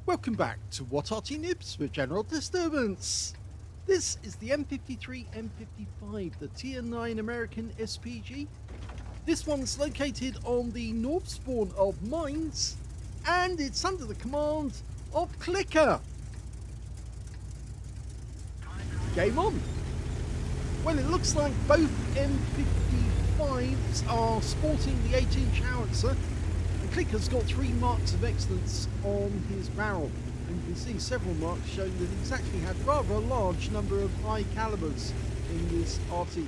Welcome back to What Arty Noobs with General Disturbance. This is the M53 M55, the Tier 9 American SPG. This one's located on the north spawn of Mines, and it's under the command of CL1CKER. Game on. Well, it looks like both M55s are sporting the 8-inch howitzer. CL1CKER's got 3 marks of excellence on his barrel, and you can see several marks showing that he's actually had rather a large number of high calibers in this Arty.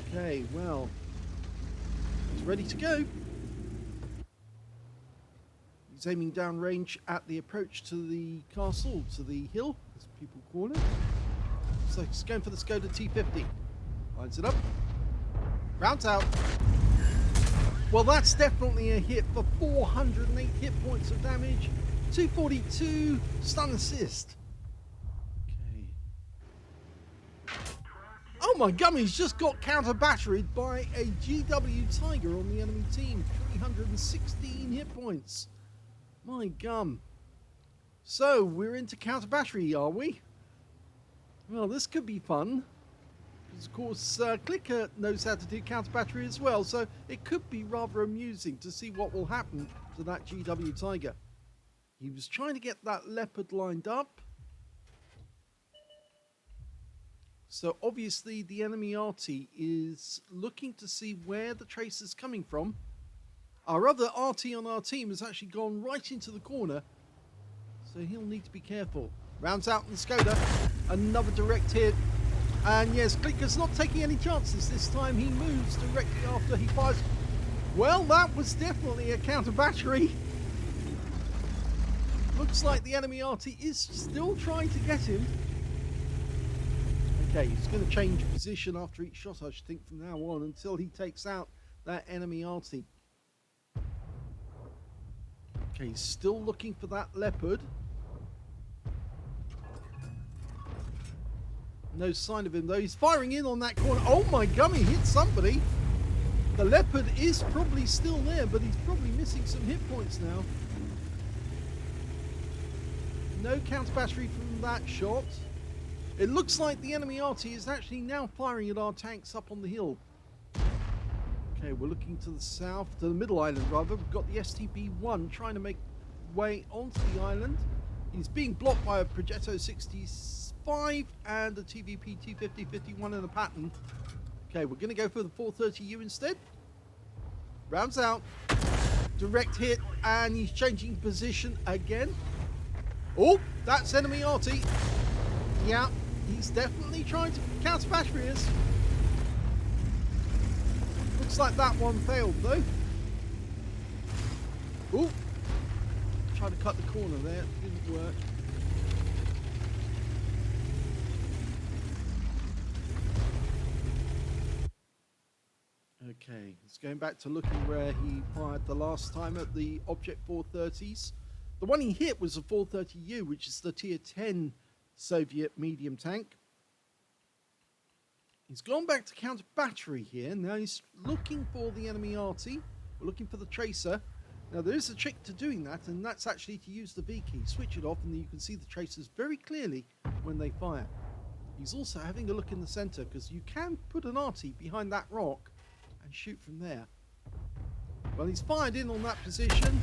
Okay, well, he's ready to go. He's aiming down range at the approach to the castle, to the hill, as people call it. So he's going for the Skoda T50. Lines it up. Rounds out. Well, that's definitely a hit for 408 hit points of damage, 242 stun assist. Okay. Oh my gum, he's just got counter batteried by a GW Tiger on the enemy team, 316 hit points. My gum. So, we're into counter battery, are we? Well, this could be fun. Of course, CL1CKER knows how to do counter battery as well, so it could be rather amusing to see what will happen to that GW Tiger. He was trying to get that Leopard lined up. So obviously the enemy Arty is looking to see where the tracer's coming from. Our other Arty on our team has actually gone right into the corner, so he'll need to be careful. Rounds out in the Skoda, another direct hit. And yes, CL1CKER's not taking any chances this time. He moves directly after he fires. Well, that was definitely a counter battery. Looks like the enemy Arty is still trying to get him. Okay, he's going to change position after each shot, I should think, from now on, until he takes out that enemy Arty. Okay, he's still looking for that Leopard. No sign of him though. He's firing in on that corner. Oh my gum, he hit somebody. The Leopard is probably still there, but he's probably missing some hit points now. No counter battery from that shot. It looks like the enemy Arty is actually now firing at our tanks up on the hill. Okay, we're looking to the south, to the middle island rather. We've got the STB-1 trying to make way onto the island. He's being blocked by a Progetto 65 and a TVP T50-51 in a pattern. Okay, we're going to go for the 430U instead. Rounds out. Direct hit, and he's changing position again. Oh, that's enemy Arty. Yeah, he's definitely trying to counter battery us. Looks like that one failed though. Oh, tried to cut the corner there, didn't work. Okay, it's going back to looking where he fired the last time at the Object 430s. The one he hit was the 430U, which is the Tier 10 Soviet medium tank. He's gone back to counter battery here. Now he's looking for the enemy Arty. We're looking for the tracer. Now there is a trick to doing that, and that's actually to use the V key. Switch it off and you can see the tracers very clearly when they fire. He's also having a look in the center, because you can put an Arty behind that rock and shoot from there. Well, he's fired in on that position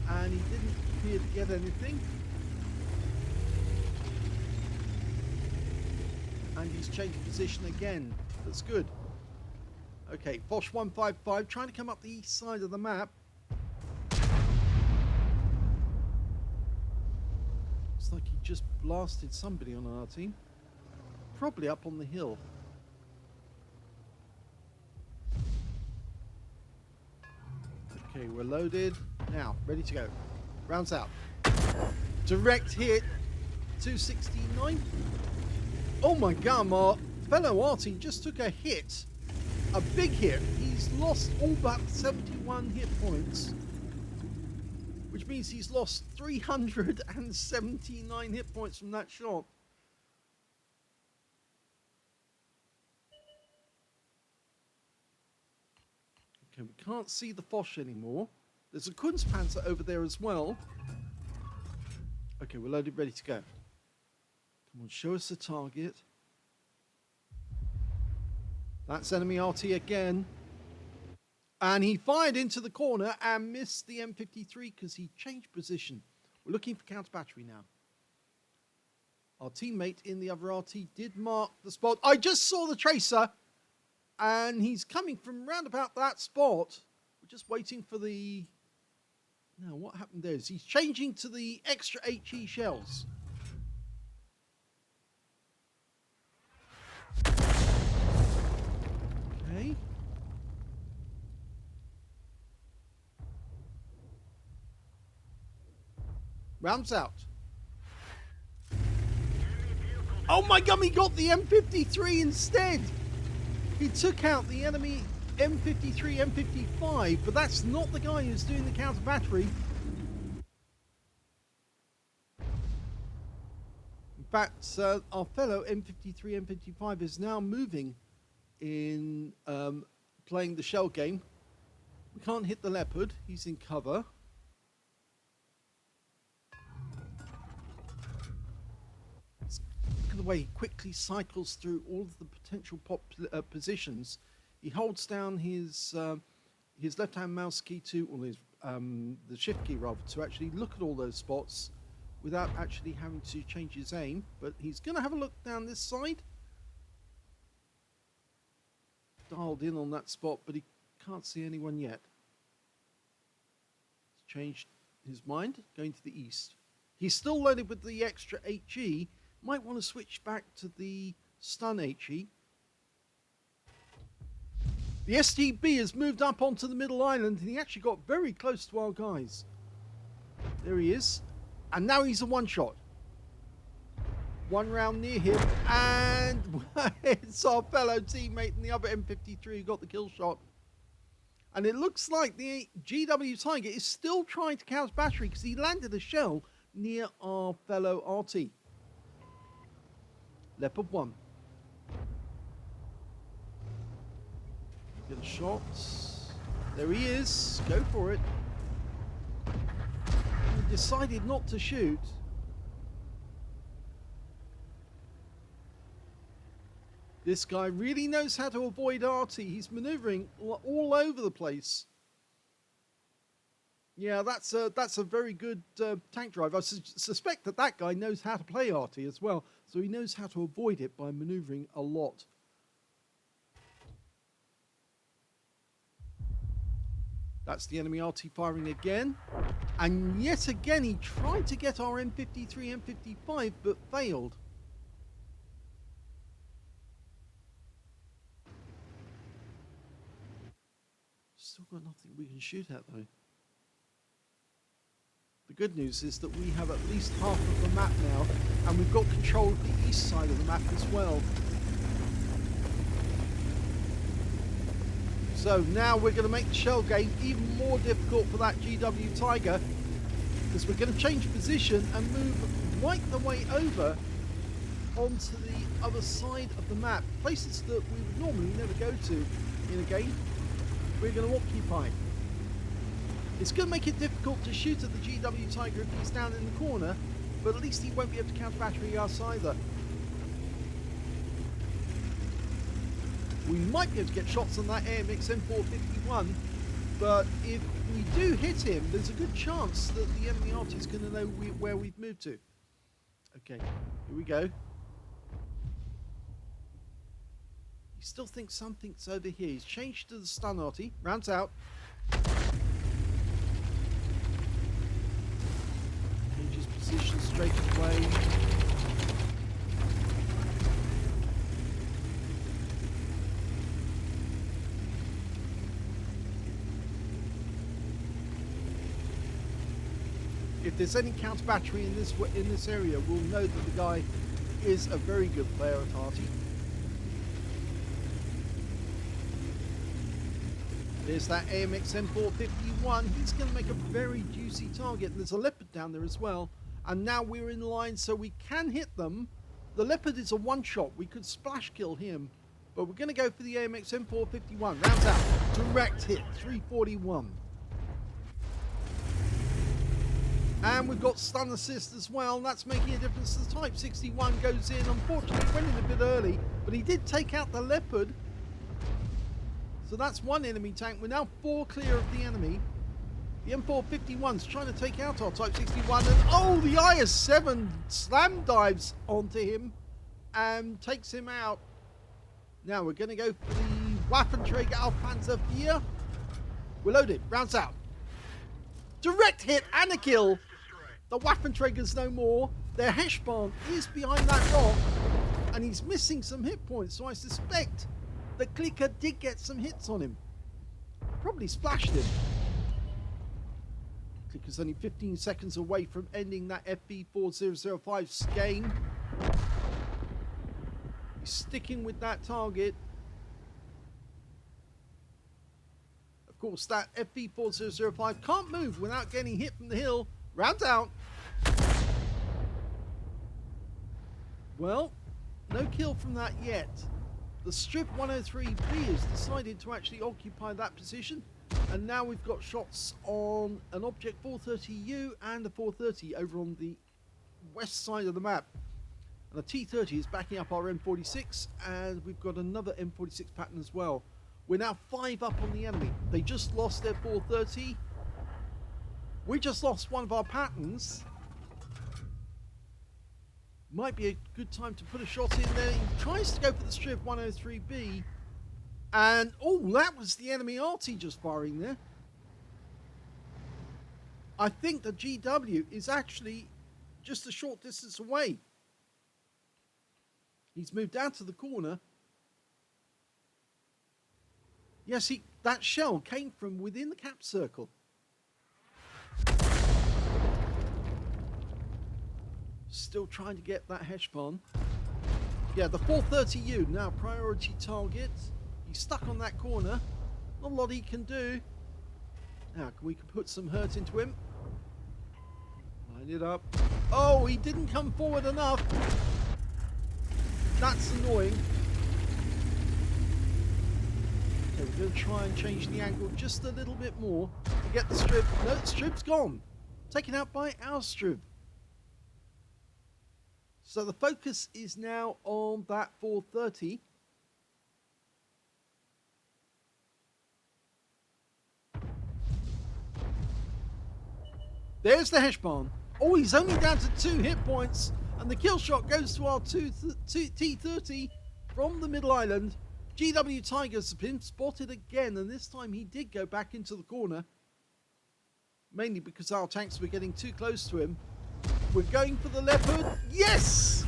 and he didn't appear to get anything. And he's changed position again. That's good. Okay, Bosch 155 trying to come up the east side of the map. Looks like he just blasted somebody on our team. Probably up on the hill. Okay, we're loaded. Now, ready to go. Rounds out. Direct hit. 269. Oh my god, our fellow Arty just took a hit. A big hit. He's lost all but 71 hit points. Which means he's lost 379 hit points from that shot. Okay, we can't see the Foch anymore. There's a Kunstpanzer over there as well. Okay, we're loaded, ready to go. Come on, show us the target. That's enemy Arty again. And he fired into the corner and missed the M53 because he changed position. We're looking for counter battery now. Our teammate in the other RT did mark the spot. I just saw the tracer, and he's coming from round about that spot. We're just waiting for the... Now, what happened there is he's changing to the extra HE shells. Okay. Rounds out. Oh my god, he got the M53 instead. He took out the enemy M53, M55, but that's not the guy who's doing the counter battery. In fact, our fellow M53, M55 is now moving in playing the shell game. We can't hit the leopard. He's in cover. Look at the way he quickly cycles through all of the potential positions. He holds down his left-hand mouse key to, or his the shift key rather, to actually look at all those spots without actually having to change his aim. But he's going to have a look down this side. Dialed in on that spot, but he can't see anyone yet. He's changed his mind, going to the east. He's still loaded with the extra HE. Might want to switch back to the stun HE. The STB has moved up onto the middle island, and he actually got very close to our guys. There he is. And now he's a one-shot. One round near him, and it's our fellow teammate in the other M53 who got the kill shot. And it looks like the GW Tiger is still trying to counter battery because he landed a shell near our fellow RT. Leopard 1. Get a shot. There he is. Go for it. He decided not to shoot. This guy really knows how to avoid Arty. He's maneuvering all over the place. Yeah, that's a very good tank drive. I suspect that that guy knows how to play Arty as well, so he knows how to avoid it by maneuvering a lot. That's the enemy Arty firing again. And yet again, he tried to get our M53, M55, but failed. Still got nothing we can shoot at, though. The good news is that we have at least half of the map now, and we've got control of the east side of the map as well. So now we're going to make the shell game even more difficult for that GW Tiger, because we're going to change position and move right the way over onto the other side of the map. Places that we would normally never go to in a game, we're going to occupy. It's going to make it difficult to shoot at the GW Tiger if he's down in the corner, but at least he won't be able to counter battery us either. We might be able to get shots on that AMX M451, but if we do hit him, there's a good chance that the enemy Arty is going to know where we've moved to. Okay, here we go. He still thinks something's over here. He's changed to the stun Arty. Rounds out. Changes position straight away. If there's any counter battery in this area, we'll know that the guy is a very good player at Arty. There's that AMX M451. He's going to make a very juicy target. And there's a leopard down there as well. And now we're in line, so we can hit them. The leopard is a one-shot. We could splash kill him. But we're going to go for the AMX M451. Rounds out. Direct hit. 341. And we've got stun assist as well. That's making a difference. The Type 61 goes in. Unfortunately, he went in a bit early, but he did take out the Leopard. So that's one enemy tank. We're now 4 clear of the enemy. The M451's trying to take out our Type 61. And oh, the IS-7 slam dives onto him and takes him out. Now we're going to go for the Waffenträger auf Panzer IV. We're loaded. Rounds out. Direct hit and a kill. The Waffenträger's no more. Their Heshbahn is behind that rock. And he's missing some hit points. So I suspect the CL1CKER did get some hits on him. Probably splashed him. CL1CKER's only 15 seconds away from ending that FB4005's game. He's sticking with that target. Of course, that FB4005 can't move without getting hit from the hill. Round out. Well, no kill from that yet. The Strip 103B has decided to actually occupy that position. And now we've got shots on an Object 430U and a 430 over on the west side of the map. And a T30 is backing up our M46, and we've got another M46 pattern as well. We're now 5 up on the enemy. They just lost their 430. We just lost one of our patterns. Might be a good time to put a shot in there. He tries to go for the Strip 103B. And, oh, that was the enemy Arty just firing there. I think the GW is actually just a short distance away. He's moved down to the corner. Yes, that shell came from within the cap circle. Still trying to get that Heshbahn. Yeah, the 430U now priority target. He's stuck on that corner. Not a lot he can do. Now, we can put some hurt into him. Line it up. Oh, he didn't come forward enough. That's annoying. Okay, we're going to try and change the angle just a little bit more to get the Strip. No, the Strip's gone. Taken out by our Strip. So the focus is now on that 430. There's the Heshbahn. Oh, he's only down to 2 hit points. And the kill shot goes to our T30 from the middle island. GW Tiger's been spotted again. And this time he did go back into the corner. Mainly because our tanks were getting too close to him. We're going for the Leopard. Yes!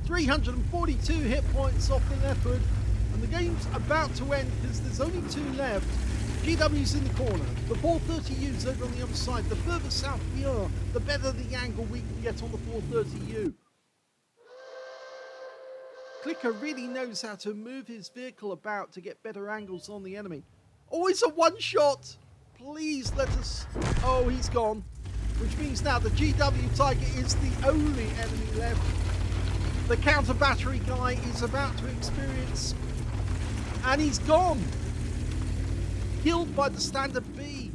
342 hit points off the Leopard. And the game's about to end because there's only 2 left. GW's in the corner. The 430U's over on the other side. The further south we are, the better the angle we can get on the 430U. CL1CKER really knows how to move his vehicle about to get better angles on the enemy. Oh, it's a one shot. Please let us... Oh, he's gone. Which means now the GW Tiger is the only enemy left. The counter battery guy is about to experience... And he's gone. Killed by the Standard B.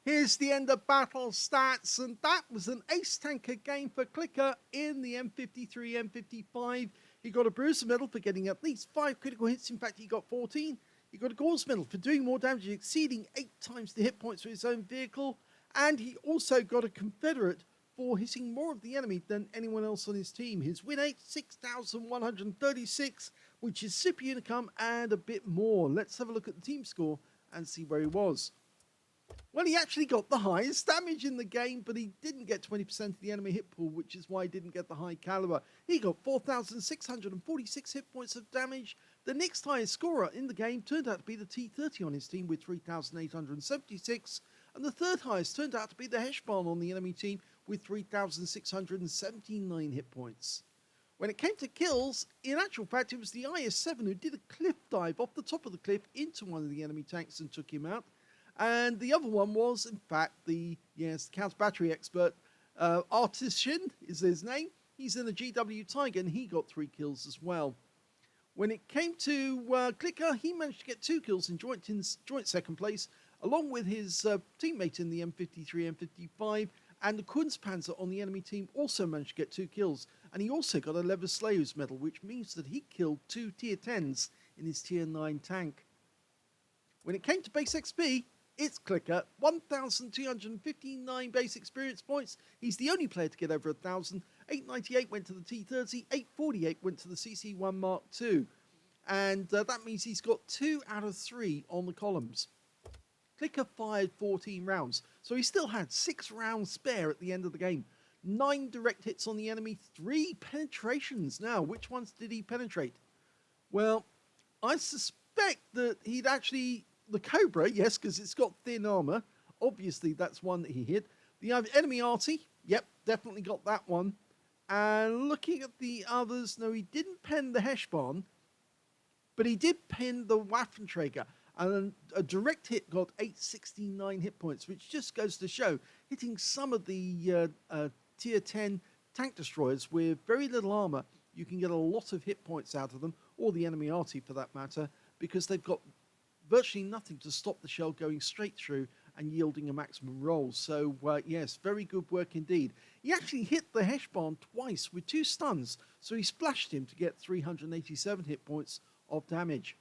Here's the end of battle stats, and that was an ace tanker game for CL1CKER in the M53, M55. He got a Bruiser medal for getting at least 5 critical hits. In fact, he got 14. He got a Gauze medal for doing more damage, exceeding 8 times the hit points for his own vehicle. And he also got a Confederate for hitting more of the enemy than anyone else on his team. His win rate, 6,136, which is super unicum and a bit more. Let's have a look at the team score and see where he was. Well, he actually got the highest damage in the game, but he didn't get 20% of the enemy hit pool, which is why he didn't get the high caliber. He got 4,646 hit points of damage. The next highest scorer in the game turned out to be the T30 on his team with 3,876, and the third highest turned out to be the Heshbahn on the enemy team with 3,679 hit points. When it came to kills, in actual fact, it was the IS-7 who did a cliff dive off the top of the cliff into one of the enemy tanks and took him out. And the other one was, in fact, the counter battery expert, Artisan is his name. He's in the GW Tiger, and he got 3 kills as well. When it came to CL1CKER, he managed to get 2 kills in joint second place, along with his teammate in the M53, M55, and the Kunstpanzer on the enemy team also managed to get 2 kills. And he also got a Lever Slayer's medal, which means that he killed 2 tier 10s in his tier 9 tank. When it came to base XP, it's CL1CKER, 1,259 base experience points. He's the only player to get over 1,000. 898 went to the T30, 848 went to the CC1 Mark II. And that means he's got 2 out of 3 on the columns. CL1CKER fired 14 rounds, so he still had 6 rounds spare at the end of the game. 9 direct hits on the enemy, 3 penetrations. Now, which ones did he penetrate? Well, I suspect that he'd actually... The Cobra, yes, because it's got thin armor. Obviously, that's one that he hit. The enemy Arty, yep, definitely got that one. And looking at the others, no, he didn't pen the Heshbon, but he did pen the Waffenträger. And a direct hit got 869 hit points, which just goes to show, hitting some of the tier 10 tank destroyers with very little armor, you can get a lot of hit points out of them, or the enemy Arty for that matter, because they've got virtually nothing to stop the shell going straight through and yielding a maximum roll. So, yes, very good work indeed. He actually hit the Heshbon twice with 2 stuns, so he splashed him to get 387 hit points of damage.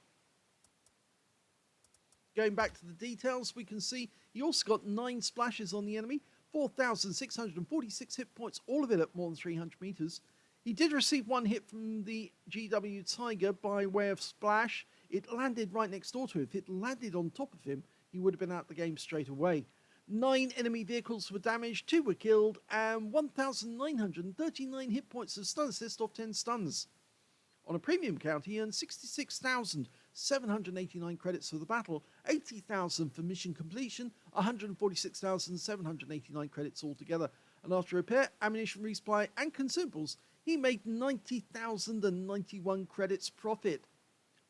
Going back to the details, we can see he also got 9 splashes on the enemy, 4,646 hit points, all of it at more than 300 meters. He did receive 1 hit from the GW Tiger by way of splash. It landed right next door to him. If it landed on top of him, he would have been out of the game straight away. 9 enemy vehicles were damaged, 2 were killed, and 1,939 hit points of stun assist off 10 stuns. On a premium count, he earned 66,789 credits for the battle, 80,000 for mission completion, 146,789 credits altogether. And after repair, ammunition resupply, and consumables, he made 90,091 credits profit.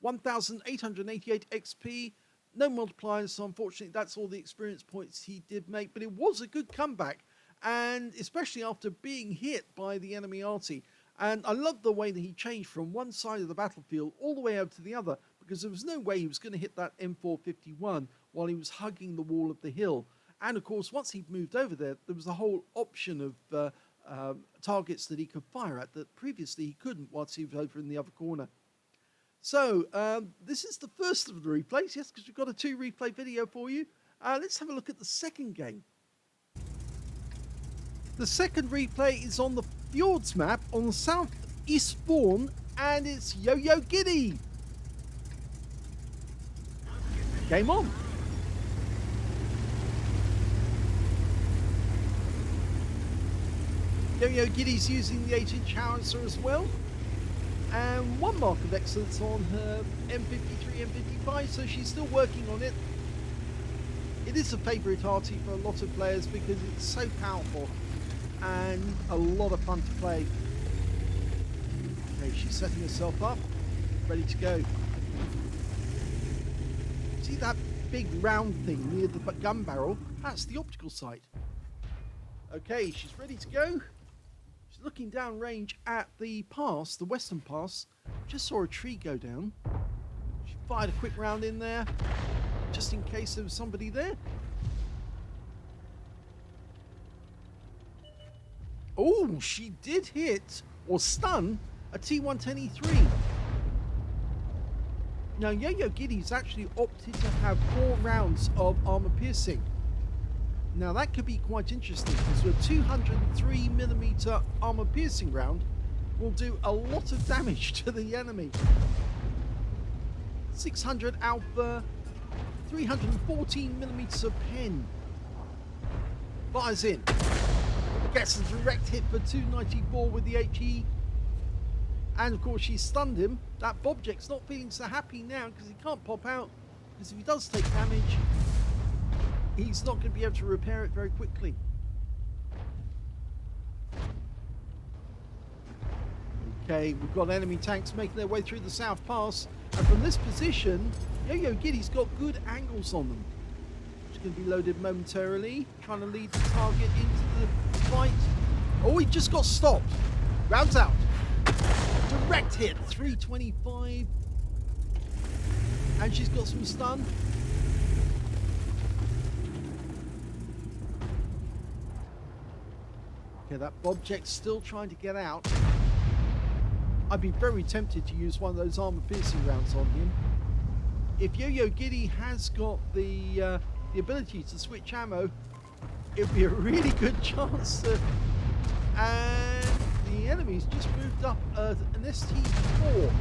1,888 XP, no multipliers, so unfortunately that's all the experience points he did make, but it was a good comeback, and especially after being hit by the enemy Arty. And I love the way that he changed from one side of the battlefield all the way over to the other, because there was no way he was going to hit that M451 while he was hugging the wall of the hill. And of course, once he'd moved over there, there was a whole option of targets that he could fire at that previously he couldn't once he was over in the other corner. So, this is the first of the replays, yes, because we've got a 2 replay video for you. Let's have a look at the second game. The second replay is on the Fjords map on the southeast spawn, and it's Yo-Yo Giddy. Game on. Yo-Yo Giddy's using the 8-inch howitzer as well. And 1 mark of excellence on her M53, M55, so she's still working on it. It is a favourite Arty for a lot of players because it's so powerful and a lot of fun to play. Okay, she's setting herself up, ready to go. See that big round thing near the gun barrel? That's the optical sight. Okay, she's ready to go. She's looking down range at the pass, the western pass. Just saw a tree go down. She fired a quick round in there, just in case there was somebody there. Oh, she did hit, or stun, a T110E3. Now, Yo-Yo Giddy's actually opted to have 4 rounds of armor piercing. Now that could be quite interesting because a 203mm armor piercing round will do a lot of damage to the enemy. 600 alpha, 314mm of pen. Fires in. Gets a direct hit for 294 with the HE. And of course she stunned him. That Bobject's not feeling so happy now because he can't pop out. Because if he does take damage, he's not going to be able to repair it very quickly. Okay, we've got enemy tanks making their way through the South Pass. And from this position, Yo-Yo Giddy's got good angles on them. It's going to be loaded momentarily. Trying to lead the target into the fight. Oh, he just got stopped. Rounds out. Direct hit, 325. And she's got some stun. Okay, that object's still trying to get out. I'd be very tempted to use one of those armor-piercing rounds on him. If Yo-Yo Giddy has got the ability to switch ammo, it'd be a really good chance to... And the enemy's just moved up an ST4.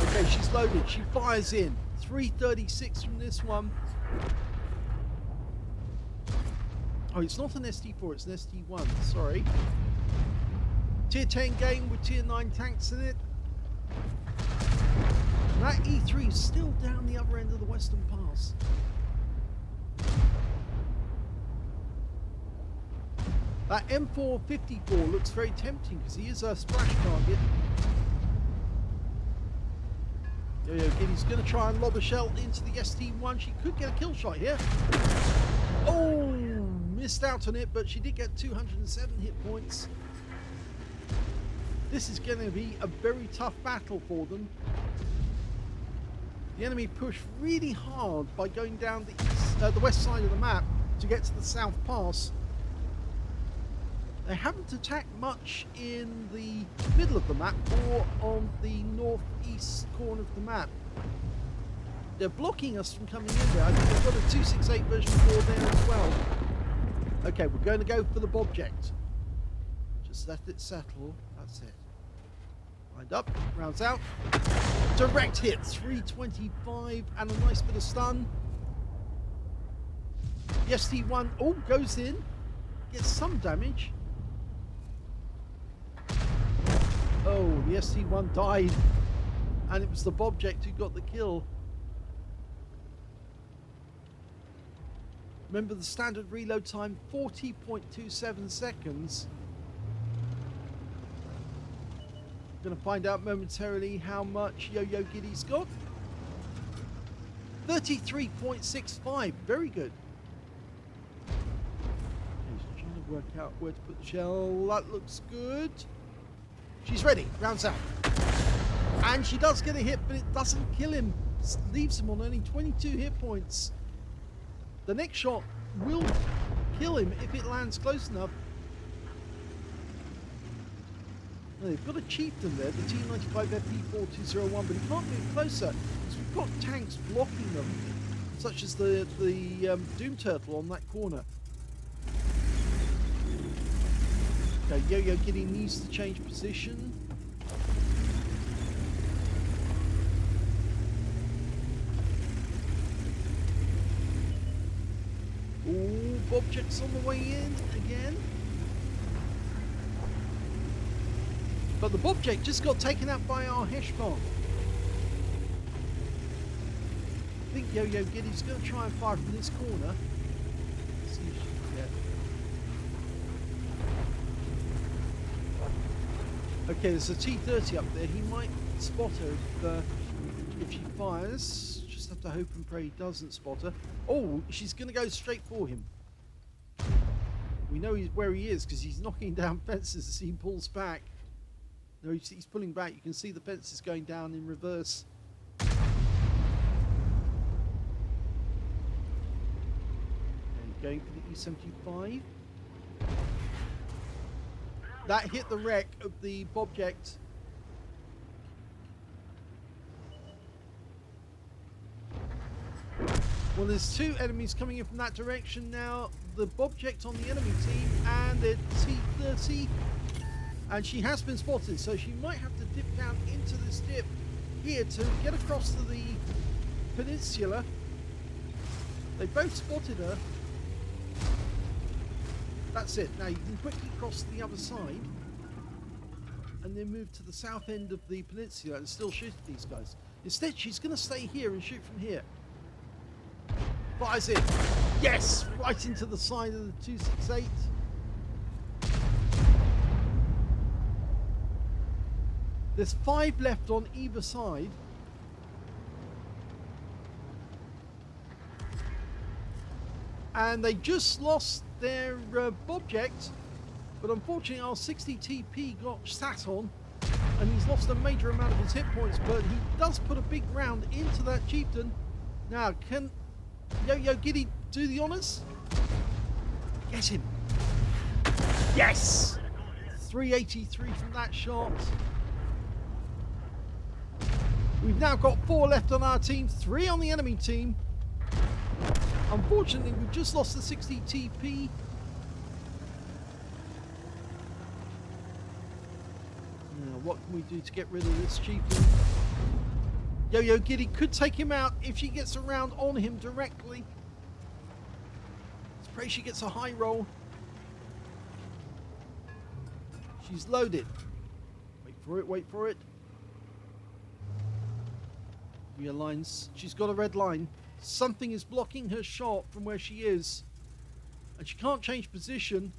Okay, she's loaded. She fires in. 336 from this one. Oh, it's not an ST4, it's an ST1. Sorry. Tier 10 game with tier 9 tanks in it. And that E3 is still down the other end of the Western Pass. That M454 looks very tempting because he is a splash target. Yo-Yo Giddy's going to try and lob a shell into the ST1. She could get a kill shot here. Oh, missed out on it, but she did get 207 hit points. This is going to be a very tough battle for them. The enemy pushed really hard by going down the west side of the map to get to the South Pass. They haven't attacked much in the middle of the map or on the northeast corner of the map. They're blocking us from coming in there. I think they've got a 268 version 4 there as well. Okay, we're going to go for the Bobject. Just let it settle. That's it. Lined up, rounds out. Direct hit, 325 and a nice bit of stun. The ST1, oh, goes in. Gets some damage. Oh, the ST1 died. And it was the Bobject who got the kill. Remember the standard reload time, 40.27 seconds. Going to find out momentarily how much Yo-Yo Giddy's got. 33.65, very good. He's trying to work out where to put the shell. That looks good. She's ready, rounds out. And she does get a hit, but it doesn't kill him. It leaves him on only 22 hit points. The next shot will kill him if it lands close enough. They've got a chieftain there, the T95 FP4201, but he can't move closer because we've got tanks blocking them, such as the Doom Turtle on that corner. Okay, Yo-Yo Giddy needs to change position. Ooh, Bobject's on the way in again. But the Bobject just got taken out by our Heshbon. I think Yo-Yo Giddy's going to try and fire from this corner. Let's see if she can get. Okay, there's a T-30 up there. He might spot her if she fires. Just have to hope and pray he doesn't spot her. Oh, she's going to go straight for him. We know where he is because he's knocking down fences as he pulls back. No, he's pulling back. You can see the fences going down in reverse. And going for the E75. That hit the wreck of the Bobject. Well, there's two enemies coming in from that direction now. The Bobject on the enemy team and the T-30. And she has been spotted, so she might have to dip down into this dip here to get across to the peninsula. They both spotted her. That's it. Now you can quickly cross to the other side and then move to the south end of the peninsula and still shoot at these guys. Instead, she's going to stay here and shoot from here. Fires in. Yes! Right into the side of the 268. There's 5 left on either side. And they just lost their Bobject. But unfortunately, our 60 TP got sat on, and he's lost a major amount of his hit points, but he does put a big round into that chieftain. Now, can Yo-Yo Giddy do the honours? Get him. Yes! 383 from that shot. We've now got 4 left on our team, 3 on the enemy team. Unfortunately, we've just lost the 60 TP. Now, what can we do to get rid of this chieftain? Yo-Yo Giddy could take him out if she gets around on him directly. Let's pray she gets a high roll. She's loaded. Wait for it, wait for it. Realigns. She's got a red line. Something is blocking her shot from where she is. And she can't change position.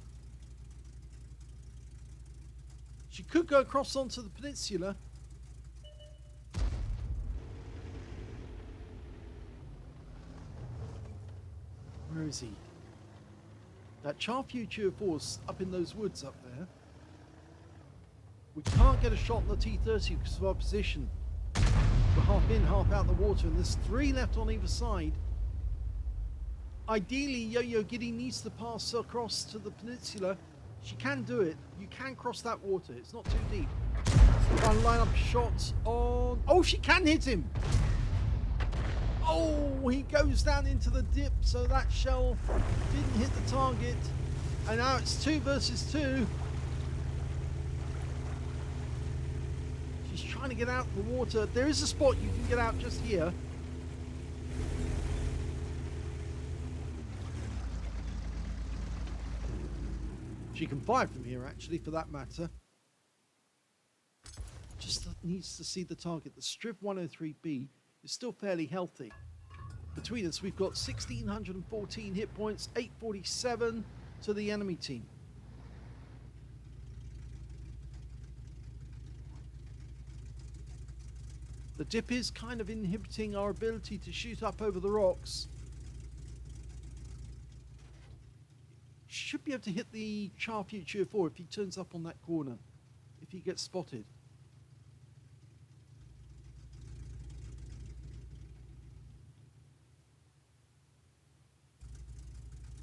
She could go across onto the peninsula. Where is he? That Charfuture force up in those woods up there. We can't get a shot on the T-30 because of our position. We're half in, half out the water, and there's 3 left on either side. Ideally, Yo-Yo Giddy needs to pass across to the peninsula. She can do it. You can cross that water. It's not too deep. Try and line up shots on... Oh, she can hit him! Oh, he goes down into the dip, so that shell didn't hit the target. And now it's 2 versus 2. She's trying to get out of the water. There is a spot you can get out just here. She can fire from here, actually, for that matter. Just needs to see the target. The Striv 103B is still fairly healthy. Between us, we've got 1,614 hit points, 847 to the enemy team. The dip is kind of inhibiting our ability to shoot up over the rocks. Should be able to hit the Charfuture 4 if he turns up on that corner, if he gets spotted.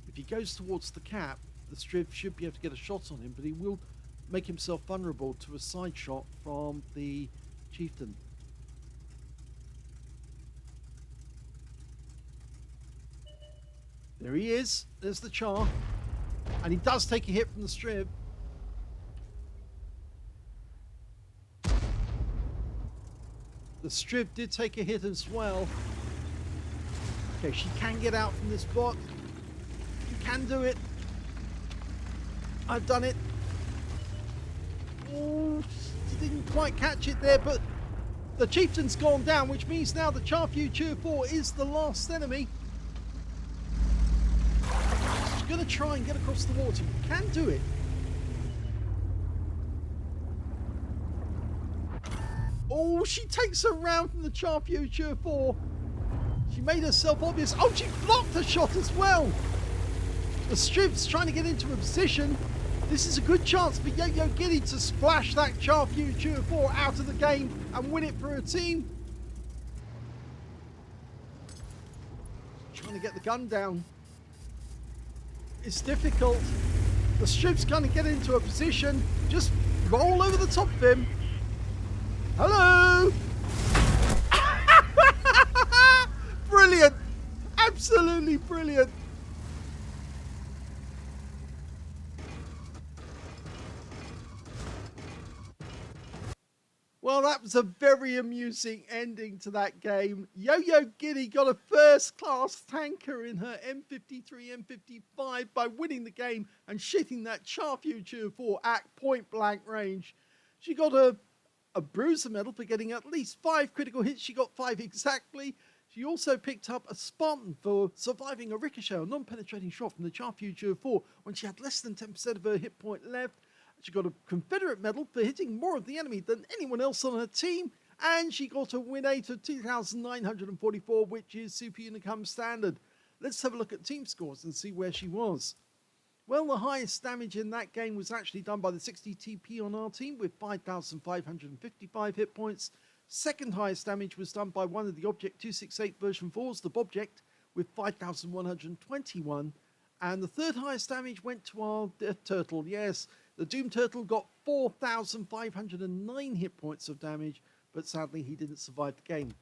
If he goes towards the cap, the Striv should be able to get a shot on him, but he will make himself vulnerable to a side shot from the chieftain. There he is. There's the Char. And he does take a hit from the Striv. The Striv did take a hit as well. Okay, she can get out from this spot. You can do it. I've done it. Oh, she didn't quite catch it there, but the chieftain's gone down, which means now the Charfuture 4 is the last enemy. She's going to try and get across the water. You can do it. Oh, she takes a round from the Charfuture 4. She made herself obvious. Oh, she blocked the shot as well. The Striv's trying to get into a position. This is a good chance for Yo-Yo Giddy to splash that Charfuture 4 out of the game and win it for her team. Trying to get the gun down. It's difficult. The Striv's going to get into a position. Just roll over the top of him. Hello! Brilliant! Absolutely brilliant! Well, that was a very amusing ending to that game. Yo-Yo Giddy got a first-class tanker in her M53, M55 by winning the game and shitting that Charfuture 4 at point-blank range. She got a bruiser medal for getting at least 5 critical hits. She got 5 exactly. She also picked up a Spartan for surviving a ricochet or non-penetrating shot from the Charfuture 4 when she had less than 10% of her hit point left. She got a Confederate medal for hitting more of the enemy than anyone else on her team. And she got a win rate of 2,944, which is super unicum standard. Let's have a look at team scores and see where she was. Well, the highest damage in that game was actually done by the 60 TP on our team with 5,555 hit points. Second highest damage was done by one of the Object 268 version 4s, the Bobject, with 5,121. And the third highest damage went to our Death Turtle. Yes, the Doom Turtle got 4,509 hit points of damage, but sadly he didn't survive the game.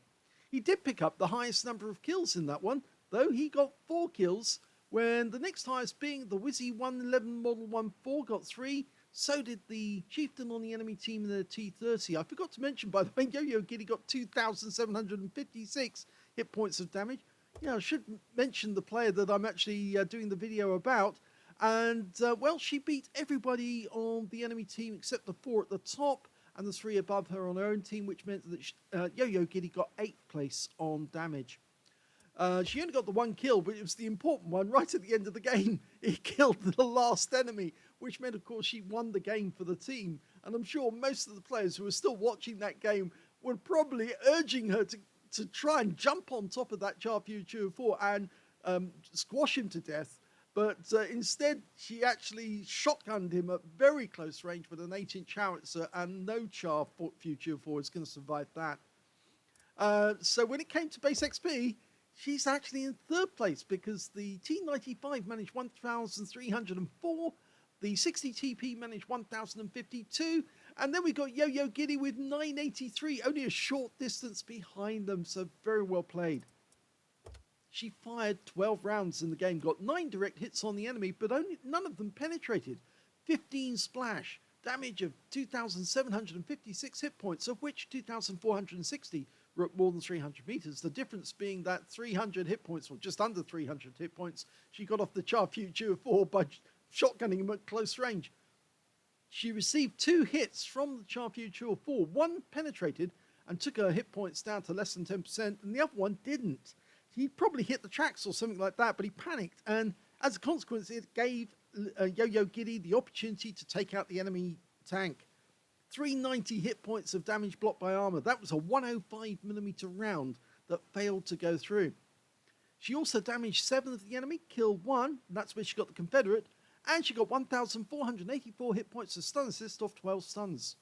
He did pick up the highest number of kills in that one, though he got 4 kills, when the next highest being the Wizzy 111 Model 14 got 3, so did the Chieftain on the enemy team in the T30. I forgot to mention, by the way, Yo-Yo Giddy got 2,756 hit points of damage. Yeah, I should mention the player that I'm actually doing the video about. And, well, she beat everybody on the enemy team except the 4 at the top and the 3 above her on her own team, which meant that Yo-Yo Giddy got 8th place on damage. She only got the 1 kill, but it was the important one. Right at the end of the game, he killed the last enemy, which meant, of course, she won the game for the team. And I'm sure most of the players who were still watching that game were probably urging her to try and jump on top of that Charfuture 4 and squash him to death. But instead, she actually shotgunned him at very close range with an 8-inch howitzer, and no Charfuture 4 is going to survive that. So when it came to base XP, she's actually in 3rd place because the T95 managed 1,304, the 60 TP managed 1,052, and then we got Yo-Yo Giddy with 983, only a short distance behind them, so very well played. She fired 12 rounds in the game, got 9 direct hits on the enemy, but none of them penetrated. 15 splash, damage of 2,756 hit points, of which 2,460 were at more than 300 meters. The difference being that 300 hit points, or just under 300 hit points, she got off the Charfuture 4 by shotgunning him at close range. She received 2 hits from the Charfuture 4. One penetrated and took her hit points down to less than 10%, and the other one didn't. He probably hit the tracks or something like that, but he panicked, and as a consequence, it gave Yo-Yo Giddy the opportunity to take out the enemy tank. 390 hit points of damage blocked by armor. That was a 105mm round that failed to go through. She also damaged 7 of the enemy, killed 1, and that's where she got the Confederate, and she got 1,484 hit points of stun assist off 12 stuns.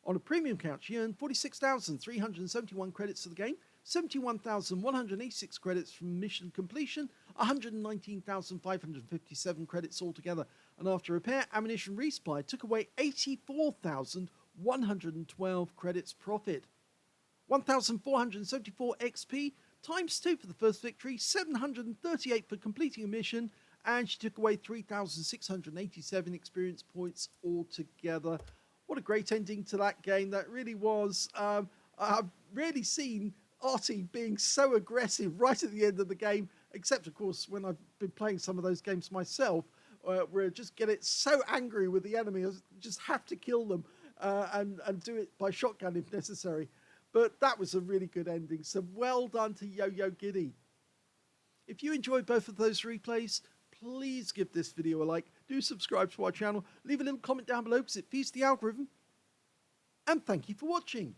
On a premium count, she earned 46,371 credits for the game, 71,186 credits from mission completion, 119,557 credits altogether, and after repair, ammunition resupply took away 84,112 credits profit. 1,474 XP times 2 for the first victory, 738 for completing a mission, and she took away 3,687 experience points altogether. What a great ending to that game. That really was. I've rarely seen Arty being so aggressive right at the end of the game, except, of course, when I've been playing some of those games myself, where I just get it so angry with the enemy, I just have to kill them and do it by shotgun if necessary. But that was a really good ending, so well done to Yo-Yo Giddy. If you enjoyed both of those replays, please give this video a like, do subscribe to our channel, leave a little comment down below because it feeds the algorithm, and thank you for watching.